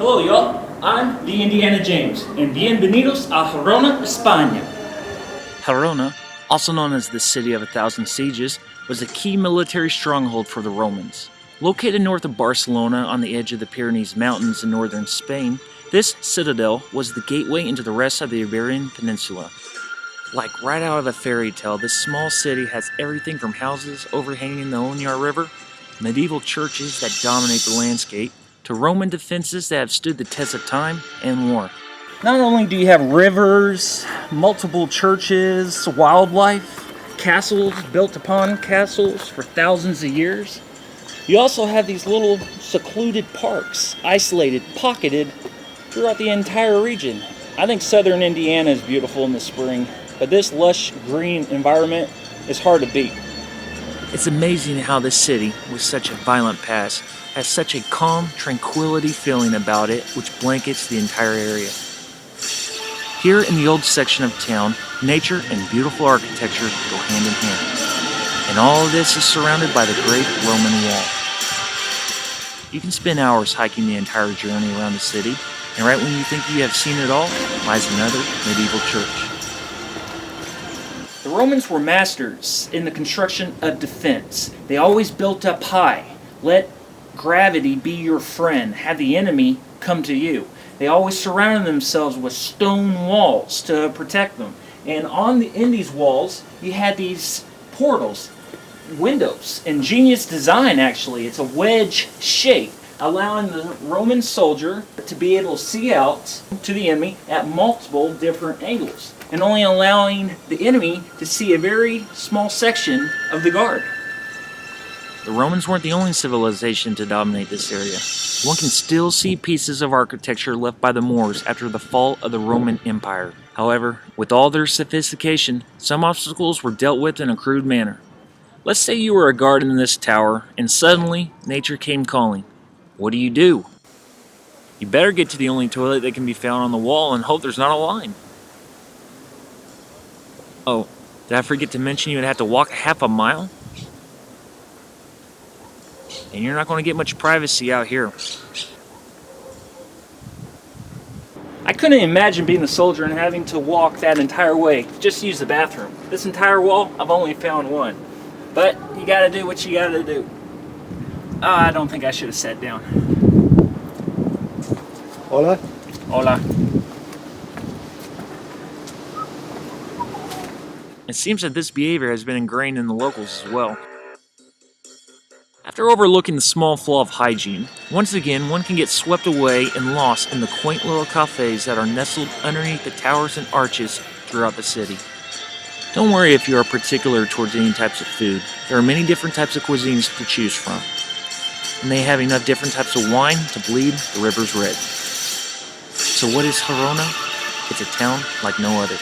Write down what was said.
Hello y'all, I'm the Indiana James, and bienvenidos a Gerona, España. Gerona, also known as the City of a Thousand Sieges, was a key military stronghold for the Romans. Located north of Barcelona on the edge of the Pyrenees Mountains in northern Spain, this citadel was the gateway into the rest of the Iberian Peninsula. Like right out of a fairy tale, this small city has everything from houses overhanging the Onyar River, medieval churches that dominate the landscape, to Roman defenses that have stood the test of time and war. Not only do you have rivers, multiple churches, wildlife, castles built upon castles for thousands of years, you also have these little secluded parks, isolated, pocketed throughout the entire region. I think southern Indiana is beautiful in the spring, but this lush green environment is hard to beat. It's amazing how this city, with such a violent past, has such a calm, tranquility feeling about it which blankets the entire area. Here in the old section of town, nature and beautiful architecture go hand in hand. And all of this is surrounded by the Great Roman Wall. You can spend hours hiking the entire journey around the city, and right when you think you have seen it all, lies another medieval church. The Romans were masters in the construction of defense. They always built up high. Let gravity be your friend. Have the enemy come to you. They always surrounded themselves with stone walls to protect them. And in these walls, you had these portals, windows. Ingenious design, actually. It's a wedge shape, allowing the Roman soldier to be able to see out to the enemy at multiple different angles, and only allowing the enemy to see a very small section of the guard. The Romans weren't the only civilization to dominate this area. One can still see pieces of architecture left by the Moors after the fall of the Roman Empire. However, with all their sophistication, some obstacles were dealt with in a crude manner. Let's say you were a guard in this tower, and suddenly, nature came calling. What do? You better get to the only toilet that can be found on the wall and hope there's not a line. Oh, did I forget to mention you would have to walk half a mile? And you're not going to get much privacy out here. I couldn't imagine being a soldier and having to walk that entire way just to use the bathroom. This entire wall, I've only found one. But you gotta do what you gotta do. I don't think I should have sat down. Hola. Hola. It seems that this behavior has been ingrained in the locals as well. After overlooking the small flaw of hygiene, once again one can get swept away and lost in the quaint little cafes that are nestled underneath the towers and arches throughout the city. Don't worry if you are particular towards any types of food. There are many different types of cuisines to choose from. And they have enough different types of wine to bleed the rivers red. So what is Gerona? It's a town like no other.